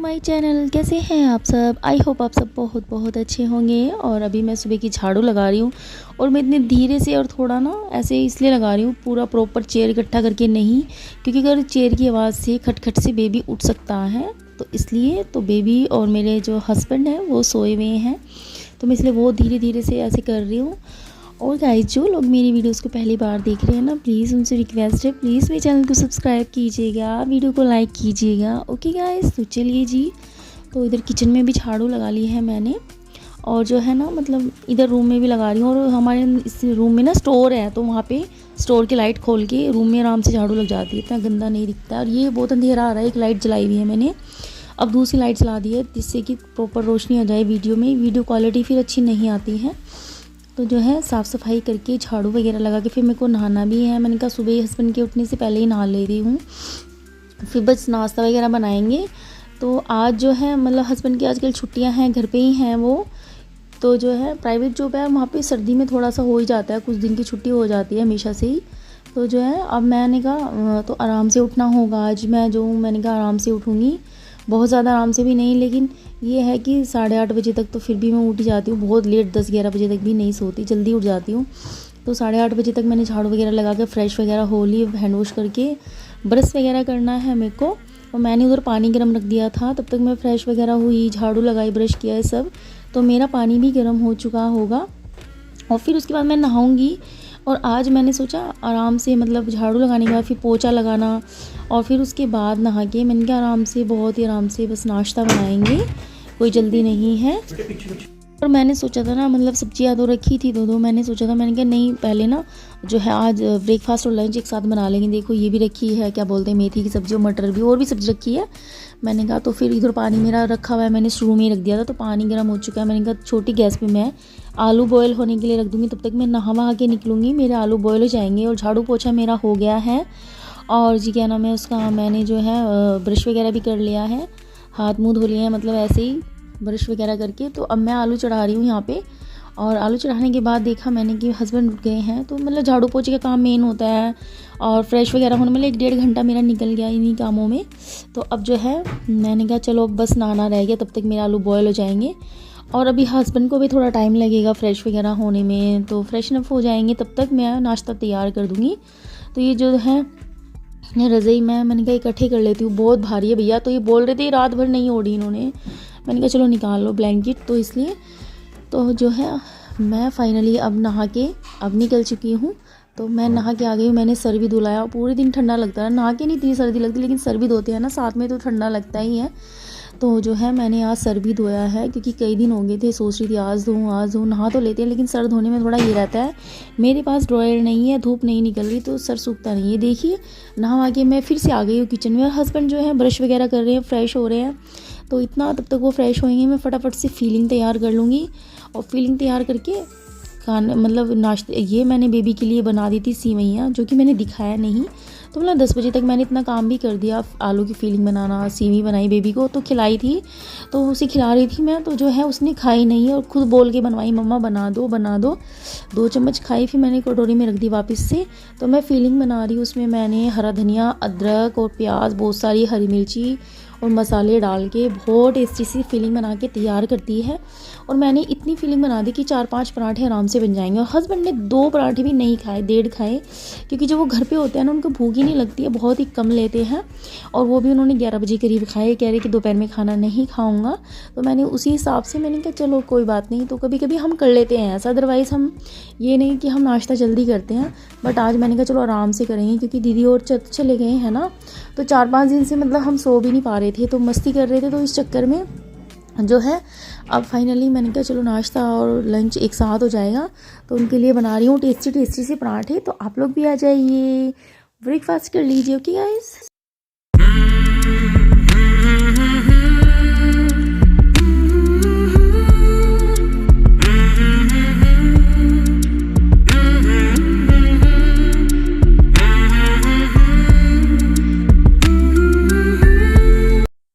My channel. कैसे हैं आप सब? आई होप आप सब बहुत बहुत अच्छे होंगे। और अभी मैं सुबह की झाड़ू लगा रही हूँ और मैं इतनी धीरे से और थोड़ा ना ऐसे इसलिए लगा रही हूँ, पूरा प्रॉपर चेयर इकट्ठा करके नहीं, क्योंकि अगर चेयर की आवाज़ से खटखट से बेबी उठ सकता है, तो इसलिए तो बेबी और मेरे जो हस्बैंड हैं वो सोए हुए हैं, तो मैं इसलिए वो धीरे धीरे से ऐसे कर रही हूँ। और गाइस जो लोग मेरी वीडियोस को पहली बार देख रहे हैं ना, प्लीज़ उनसे रिक्वेस्ट है, प्लीज़ मेरे चैनल को सब्सक्राइब कीजिएगा, वीडियो को लाइक कीजिएगा। ओके गाइस, तो चलिए जी। तो इधर किचन में भी झाड़ू लगा ली है मैंने, और जो है ना मतलब इधर रूम में भी लगा रही हूँ। और हमारे इस रूम में ना स्टोर है, तो वहाँ पे स्टोर की लाइट खोल के रूम में आराम से झाड़ू लग जाती है, इतना गंदा नहीं दिखता। और ये बहुत अंधेरा आ रहा है, एक लाइट जलाई हुई है मैंने, अब दूसरी लाइट चला दी है जिससे कि प्रॉपर रोशनी आ जाए वीडियो में। वीडियो क्वालिटी फिर अच्छी नहीं आती है। तो जो है साफ़ सफाई करके झाड़ू वगैरह लगा के फिर मेरे को नहाना भी है। मैंने कहा सुबह हस्बैंड के उठने से पहले ही नहा ले रही हूँ, फिर बस नाश्ता वगैरह बनाएंगे। तो आज जो है मतलब हस्बैंड की आजकल छुट्टियां हैं, घर पे ही हैं वो, तो जो है प्राइवेट जॉब है, वहाँ पे सर्दी में थोड़ा सा हो ही जाता है, कुछ दिन की छुट्टी हो जाती है हमेशा से ही। तो जो है अब मैंने कहा तो आराम से उठना होगा आज। मैं जो हूँ मैंने कहा आराम से उठूँगी, बहुत ज़्यादा आराम से भी नहीं, लेकिन ये है कि 8:30 बजे तक तो फिर भी मैं उठ जाती हूँ, बहुत लेट 10-11 बजे तक भी नहीं सोती, जल्दी उठ जाती हूँ। तो 8:30 बजे तक मैंने झाड़ू वगैरह लगा के फ्रेश वगैरह हो ली, हैंड वॉश करके ब्रश वगैरह करना है मेरे को। और मैंने उधर पानी गर्म रख दिया था, तब तक मैं फ्रेश वगैरह हुई, झाड़ू लगाई, ब्रश किया है सब, तो मेरा पानी भी गर्म हो चुका होगा। और फिर उसके बाद मैं नहाऊंगी। और आज मैंने सोचा आराम से मतलब झाड़ू लगाने के बाद फिर पोछा लगाना, और फिर उसके बाद नहा के मैंने कहा आराम से, बहुत ही आराम से बस नाश्ता बनाएंगे, कोई जल्दी नहीं है। और मैंने सोचा था ना मतलब सब्जियां तो रखी थी दो, मैंने सोचा था, मैंने कहा नहीं पहले ना जो है आज ब्रेकफास्ट और लंच एक साथ बना लेंगे। देखो ये भी रखी है, क्या बोलते हैं, मेथी की सब्ज़ी और मटर भी, और भी सब्ज़ी रखी है। मैंने कहा तो फिर इधर पानी मेरा रखा हुआ है, मैंने शुरू में ही रख दिया था, तो पानी गर्म हो चुका है। मैंने कहा छोटी गैस पे मैं आलू बॉयल होने के लिए रख दूँगी, तब तक मैं नहा वहा के निकलूँगी, मेरे आलू बॉयल हो जाएंगे। और झाड़ू पोछा मेरा हो गया है, और जी क्या नाम है उसका, मैंने जो है ब्रश वगैरह भी कर लिया है, हाथ मुँह धो लिए हैं, मतलब ऐसे ही ब्रश वगैरह करके। तो अब मैं आलू चढ़ा रही हूँ यहाँ पे। और आलू चढ़ाने के बाद देखा मैंने कि हस्बैंड उठ गए हैं, तो मतलब झाड़ू पोछे का काम मेन होता है, और फ्रेश वगैरह होने में 1-1.5 घंटा मेरा निकल गया इन्हीं कामों में। तो अब जो है मैंने कहा चलो अब बस नहाना रह गया, तब तक मेरे आलू बॉयल हो जाएंगे। और अभी हस्बैंड को भी थोड़ा टाइम लगेगा फ्रेश वगैरह होने में, तो फ्रेशन अप हो जाएंगे, तब तक मैं नाश्ता तैयार कर दूँगी। तो ये जो है रज़ाई मैंने कहा इकट्ठे कर लेती हूँ, बहुत भारी है भैया। तो ये बोल रहे थे रात भर नहीं ओढ़ी इन्होंने, मैंने कहा चलो निकाल लो ब्लैंकेट, तो इसलिए तो जो है मैं फाइनली अब नहा के अब निकल चुकी हूँ। तो मैं नहा के आ गई हूँ, मैंने सर भी धुलाया, पूरे दिन ठंडा लगता है, नहा के नहीं इतनी सर्दी लगती, लेकिन सर भी धोते हैं ना साथ में, तो ठंडा लगता ही है। तो जो है मैंने आज सर भी धोया है, क्योंकि कई दिन हो गए थे, सोच रही थी आज धोऊँ, नहा तो लेते हैं, लेकिन सर धोने में थोड़ा ये रहता है, मेरे पास ड्रायर नहीं है, धूप नहीं निकल रही, तो सर सूखता नहीं है। देखिए नहा के मैं फिर से आ गई हूँ किचन में, और हस्बैंड जो है ब्रश वगैरह कर रहे हैं, फ्रेश हो रहे हैं, तो इतना तब तक वो फ्रेश होंगे, मैं फटाफट से फीलिंग तैयार कर लूँगी। और फीलिंग तैयार करके खाना मतलब नाश्ते, ये मैंने बेबी के लिए बना दी थी सीवइयाँ, जो कि मैंने दिखाया नहीं, तो मतलब 10 बजे तक मैंने इतना काम भी कर दिया, आलू की फीलिंग बनाना, सीवी बनाई बेबी को, तो खिलाई थी, तो उसे खिला रही थी मैं, तो जो है उसने खाई नहीं, और खुद बोल के बनवाई, मम्मा बना दो बना दो। 2 चम्मच खाई, फिर मैंने कटोरी में रख दी वापस से। तो मैं फीलिंग बना रही हूँ, उसमें मैंने हरा धनिया, अदरक और प्याज, बहुत सारी हरी मिर्ची और मसाले डाल के बहुत टेस्टी सी फीलिंग बना के तैयार करती है। और मैंने इतनी फीलिंग बना दी कि 4-5 पराठे आराम से बन जाएंगे। और हस्बैंड ने 2 पराठे भी नहीं खाए, 1.5 खाए, क्योंकि जब वो घर पे होते हैं ना उनको भूख ही नहीं लगती है, बहुत ही कम लेते हैं। और वो भी उन्होंने 11 बजे करीब खाए, कह रहे कि दोपहर में खाना नहीं खाऊंगा। तो मैंने उसी हिसाब से मैंने कहा चलो कोई बात नहीं, तो कभी कभी हम कर लेते हैं ऐसा, अदरवाइज़ हम ये नहीं कि हम नाश्ता जल्दी करते हैं। बट आज मैंने कहा चलो आराम से करेंगे, क्योंकि दीदी और चले गए हैं ना, तो 4-5 दिन से मतलब हम सो भी नहीं पा रहे थे, तो मस्ती कर रहे थे, तो इस चक्कर में जो है अब फाइनली मैंने कहा चलो नाश्ता और लंच एक साथ हो जाएगा। तो उनके लिए बना रही हूँ टेस्टी से पराठे, तो आप लोग भी आ जाइए, ब्रेकफास्ट कर लीजिए। Okay guys.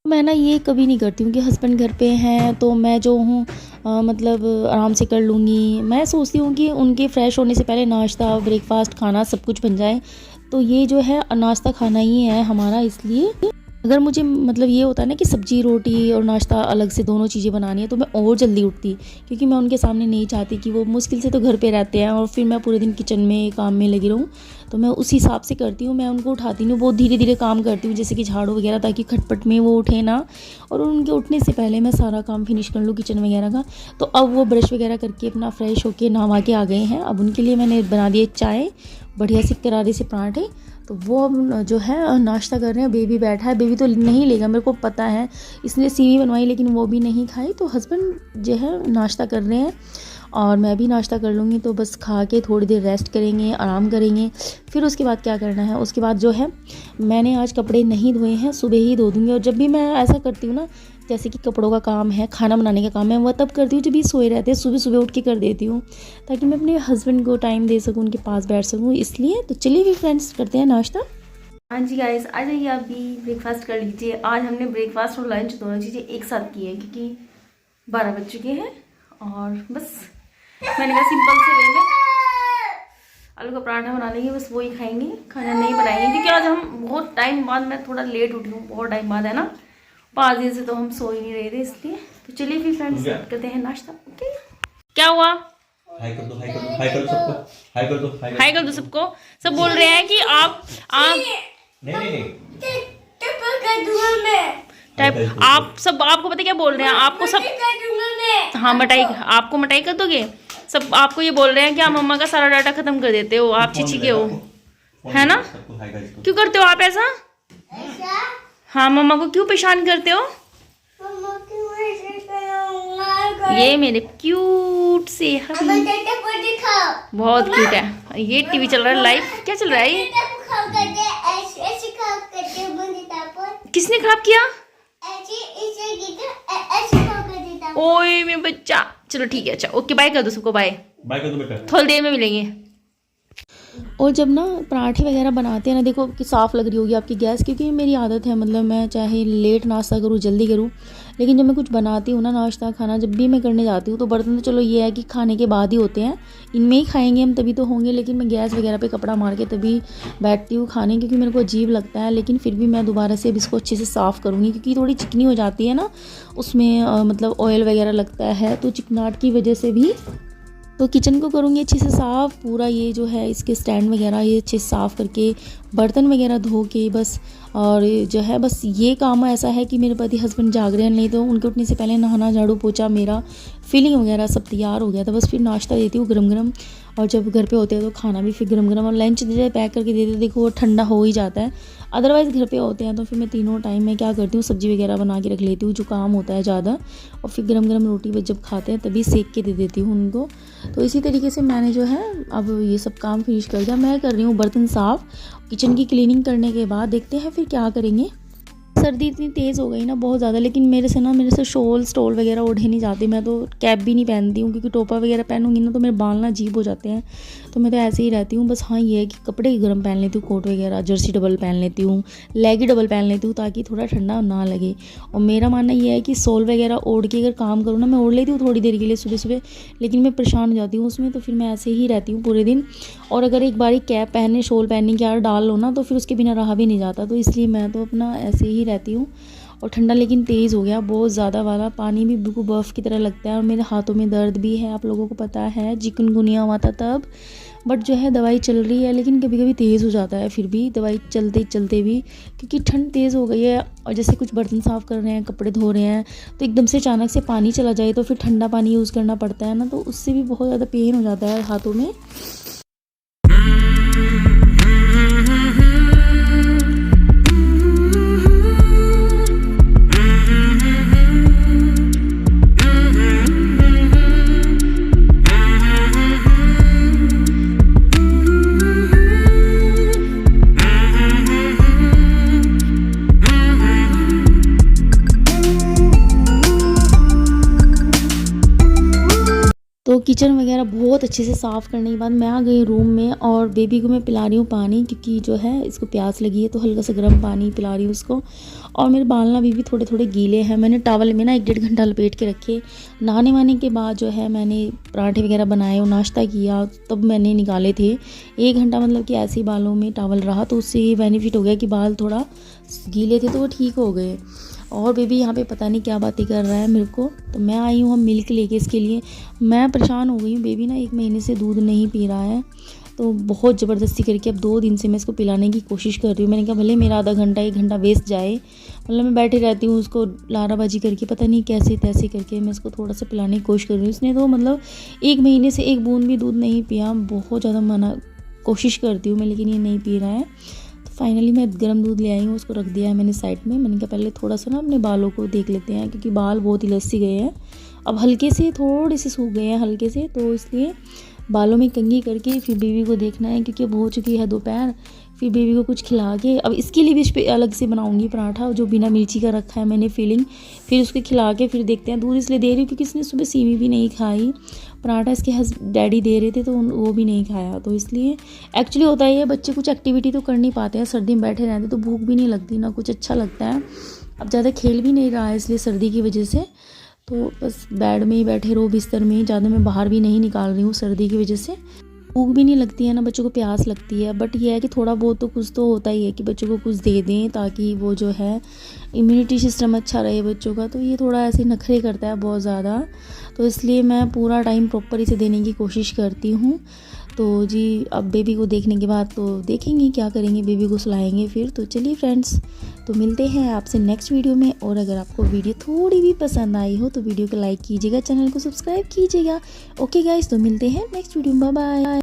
मैं ना ये कभी नहीं करती हूँ कि हस्बैंड घर पे हैं तो मैं जो हूँ मतलब आराम से कर लूँगी। मैं सोचती हूँ कि उनके फ्रेश होने से पहले नाश्ता, ब्रेकफास्ट, खाना सब कुछ बन जाए। तो ये जो है नाश्ता खाना ही है हमारा, इसलिए अगर मुझे मतलब ये होता है ना कि सब्जी रोटी और नाश्ता अलग से दोनों चीज़ें बनानी है तो मैं और जल्दी उठती, क्योंकि मैं उनके सामने नहीं चाहती कि वो मुश्किल से तो घर पे रहते हैं और फिर मैं पूरे दिन किचन में काम में लगी रहूँ। तो मैं उस हिसाब से करती हूँ, मैं उनको उठाती नहीं हूँ, बहुत धीरे धीरे काम करती हूँ, जैसे कि झाड़ू वगैरह, ताकि खटपट में वो उठे ना, और उनके उठने से पहले मैं सारा काम फिनिश कर लूँ किचन वगैरह का। तो अब वो ब्रश वगैरह करके अपना फ्रेश होके नहा के आ गए हैं। अब उनके लिए मैंने बना दिए चाय, बढ़िया से करारे से पराठे। तो वो अब जो है नाश्ता कर रहे हैं। बेबी बैठा है, बेबी तो नहीं लेगा, मेरे को पता है, इसलिए सीवी बनवाई, लेकिन वो भी नहीं खाई। तो हस्बैंड जो है नाश्ता कर रहे हैं और मैं भी नाश्ता कर लूँगी। तो बस खा के थोड़ी देर रेस्ट करेंगे, आराम करेंगे। फिर उसके बाद क्या करना है, उसके बाद जो है मैंने आज कपड़े नहीं धोए हैं, सुबह ही धो दूँगी। और जब भी मैं ऐसा करती हूँ ना, जैसे कि कपड़ों का काम है, खाना बनाने का काम है, वह तब करती हूँ जब भी सोए रहते हैं, सुबह सुबह उठ के कर देती हूँ, ताकि मैं अपने हस्बैंड को टाइम दे सकूँ, उनके पास बैठ सकूँ, इसलिए। तो चलिए भी फ्रेंड्स, करते हैं नाश्ता। हाँ जी गाइस, आ जाइए आप भी ब्रेकफास्ट कर लीजिए। आज हमने ब्रेकफास्ट और लंच दोनों चीज़ें एक साथ की है, क्योंकि 12 बज चुके हैं। और बस मैंने कहा सिंपल से वे में आलू का पराठा बना लेंगे, बस वही खाएंगे, खाना नहीं बनाएंगे, क्योंकि आज हम बहुत टाइम बाद, मैं थोड़ा लेट उठी हूँ, बहुत टाइम बाद है ना, 5 दिन से तो हम सो ही नहीं रहे थे, इसलिए। तो चलिए फिर फ्रेंड्स करते हैं नाश्ता। ओके, क्या हुआ? हाय कर दो, हाय कर दो, हाय कर दो सबको, हाय कर दो, हाय कर दो सबको। सब बोल रहे हैं कि आप नहीं टाइप, आप सब, आपको पता क्या बोल रहे हैं, आपको सब, हाँ मटाई, आपको मटाई कर दोगे सब। आपको ये बोल रहे हैं कि आप मम्मा का सारा डाटा खत्म कर देते हो, आप चिची के हो, है ना? क्यों करते हो आप ऐसा? हाँ, मम्मा को क्यों परेशान करते हो? ये मेरे क्यूट से बहुत क्यूट है। ये टीवी चल रहा है लाइव, क्या चल रहा है ये? किसने खराब किया? ओए मेरा बच्चा। चलो ठीक है, अच्छा ओके, बाय कर दो सबको, बाय बाय कर दो बेटा, थोड़ी देर में मिलेंगे। और जब ना पराठे वगैरह बनाते हैं ना, देखो कि साफ़ लग रही होगी आपकी गैस, क्योंकि मेरी आदत है, मतलब मैं चाहे लेट नाश्ता करूँ जल्दी करूँ, लेकिन जब मैं कुछ बनाती हूँ ना, नाश्ता खाना जब भी मैं करने जाती हूँ, तो बर्तन तो चलो ये है कि खाने के बाद ही होते हैं, इनमें ही खाएंगे हम, तभी तो होंगे, लेकिन मैं गैस वगैरह पे कपड़ा मार के तभी बैठती हूँ खाने, क्योंकि मेरे को अजीब लगता है। लेकिन फिर भी मैं दोबारा से अब इसको अच्छे से साफ़ करूँगी, क्योंकि थोड़ी चिकनी हो जाती है ना उसमें, मतलब ऑयल वगैरह लगता है, तो चिकनाहट की वजह से भी। तो किचन को करूँगी अच्छे से साफ़, पूरा ये जो है इसके स्टैंड वगैरह ये अच्छे से साफ़ करके, बर्तन वगैरह धो के बस। और जो है बस ये काम ऐसा है कि मेरे पति हस्बैंड जाग रहे हैं, नहीं तो उनके उठने से पहले नहाना, झाड़ू पोछा, मेरा फीलिंग वगैरह सब तैयार हो गया था। बस फिर नाश्ता देती हूँ गरम गरम, और जब घर पे होते हैं तो खाना भी फिर गरम गरम, और लंच जैसे पैक करके देते, देखो वो ठंडा हो ही जाता है। अदरवाइज़ घर पे होते हैं तो फिर मैं तीनों टाइम में क्या करती हूँ, सब्ज़ी वगैरह बना के रख लेती हूँ, जो काम होता है ज़्यादा, और फिर गरम गरम रोटी बस जब खाते हैं तभी सेक के दे देती हूँ उनको। तो इसी तरीके से मैंने जो है अब ये सब काम फिनिश कर दिया। मैं कर रही हूँ बर्तन साफ़, किचन की क्लीनिंग करने के बाद देखते हैं फिर क्या करेंगे। सर्दी इतनी तेज़ हो गई ना बहुत ज़्यादा, लेकिन मेरे से शॉल स्टॉल वगैरह ओढ़े नहीं जाते। मैं तो कैप भी नहीं पहनती हूँ, क्योंकि टोपा वगैरह पहनूंगी ना तो मेरे बाल ना अजीब हो जाते हैं, तो मैं तो ऐसे ही रहती हूँ। बस हाँ ये है कि कपड़े गर्म पहन लेती हूँ, कोट वगैरह, जर्सी डबल पहन लेती हूँ, लेगी डबल पहन लेती हूँ, ताकि थोड़ा ठंडा ना लगे। और मेरा मानना ये है कि शॉल वगैरह ओढ़ के अगर काम करूँ ना, मैं ओढ़ लेती हूँ थोड़ी देर के लिए सुबह सुबह, लेकिन मैं परेशान हो जाती हूँ उसमें, तो फिर मैं ऐसे ही रहती हूँ पूरे दिन। और अगर एक बारी कैप पहनने, शॉल पहनने की आदत डाल लो ना, तो फिर उसके बिना रहा भी नहीं जाता, तो इसलिए मैं तो अपना ऐसे ही रहती हूँ। और ठंडा लेकिन तेज़ हो गया बहुत ज़्यादा वाला, पानी भी बिल्कुल बर्फ़ की तरह लगता है, और मेरे हाथों में दर्द भी है, आप लोगों को पता है चिकनगुनिया हुआ था तब। बट जो है दवाई चल रही है, लेकिन कभी कभी तेज़ हो जाता है, फिर भी दवाई चलते चलते भी, क्योंकि ठंड तेज़ हो गई है। और जैसे कुछ बर्तन साफ़ कर रहे हैं, कपड़े धो रहे हैं, तो एकदम से अचानक से पानी चला जाए, तो फिर ठंडा पानी यूज़ करना पड़ता है ना, तो उससे भी बहुत ज़्यादा पेन हो जाता है हाथों में। तो किचन वगैरह बहुत अच्छे से साफ़ करने के बाद मैं आ गई रूम में, और बेबी को मैं पिला रही हूँ पानी, क्योंकि जो है इसको प्यास लगी है, तो हल्का सा गर्म पानी पिला रही हूँ उसको। और मेरे बाल ना अभी भी थोड़े थोड़े गीले हैं, मैंने टॉवल में ना 1-1.5 घंटा लपेट के रखे। नहाने वाने के बाद जो है मैंने पराठे वगैरह बनाए और नाश्ता किया, तब मैंने निकाले थे। 1 घंटा मतलब कि ऐसे ही बालों में टॉवल रहा, तो उससे ये बेनिफिट हो गया कि बाल थोड़ा गीले थे तो वो ठीक हो गए। और बेबी यहाँ पे पता नहीं क्या बातें कर रहा है मेरे को। तो मैं आई हूँ हम मिल्क लेके इसके लिए। मैं परेशान हो गई हूँ, बेबी ना 1 महीने से दूध नहीं पी रहा है, तो बहुत ज़बरदस्ती करके अब 2 दिन से मैं इसको पिलाने की कोशिश कर रही हूँ। मैंने कहा भले मेरा आधा घंटा 1 घंटा वेस्ट जाए, मतलब मैं बैठी रहती हूँ उसको लाराबाजी करके, पता नहीं कैसे तैसे करके मैं इसको थोड़ा सा पिलाने की कोशिश कर रही हूँ। इसने तो मतलब 1 महीने से 1 बूंद भी दूध नहीं पिया। बहुत ज़्यादा मना कोशिश करती हूँ मैं, लेकिन ये नहीं पी रहा है। तो फाइनली मैं गर्म दूध ले आई हूँ, उसको रख दिया है मैंने साइड में। मैंने कहा पहले थोड़ा सा ना अपने बालों को देख लेते हैं, क्योंकि बाल बहुत ही लस्सी गए हैं, अब हल्के से थोड़े से सूख गए हैं हल्के से, तो इसलिए बालों में कंघी करके फिर बेबी को देखना है, क्योंकि अब हो चुकी है दोपहर। फिर बेबी को कुछ खिला के, अब इसके लिए भी अलग से बनाऊंगी पराठा जो बिना मिर्ची का रखा है मैंने फिलिंग, फिर उसको खिला के फिर देखते हैं। दूध इसलिए दे रही हूँ क्योंकि इसने सुबह सीवी भी नहीं खाई, पराठा इसके डैडी दे रहे थे तो वो भी नहीं खाया। तो इसलिए एक्चुअली होता ही है, बच्चे कुछ एक्टिविटी तो कर नहीं पाते हैं, सर्दी में बैठे रहते तो भूख भी नहीं लगती ना कुछ अच्छा लगता है। अब ज़्यादा खेल भी नहीं रहा है इसलिए सर्दी की वजह से, तो बस बेड में ही बैठे रहो, बिस्तर में ही, ज़्यादा मैं बाहर भी नहीं निकाल रही हूँ सर्दी की वजह से। भूख भी नहीं लगती है ना, बच्चों को प्यास लगती है, बट ये है कि थोड़ा बहुत तो कुछ तो होता ही है कि बच्चों को कुछ दे दें ताकि वो जो है इम्यूनिटी सिस्टम अच्छा रहे बच्चों का। तो ये थोड़ा ऐसे नखरे करता है बहुत ज़्यादा, तो इसलिए मैं पूरा टाइम प्रॉपर इसे देने की कोशिश करती हूँ। तो जी अब बेबी को देखने के बाद तो देखेंगे क्या करेंगे, बेबी को सुलाएंगे फिर। तो चलिए फ्रेंड्स, तो मिलते हैं आपसे नेक्स्ट वीडियो में। और अगर आपको वीडियो थोड़ी भी पसंद आई हो तो वीडियो को लाइक कीजिएगा, चैनल को सब्सक्राइब कीजिएगा। ओके गाइस, तो मिलते हैं नेक्स्ट वीडियो में, बाय बाय।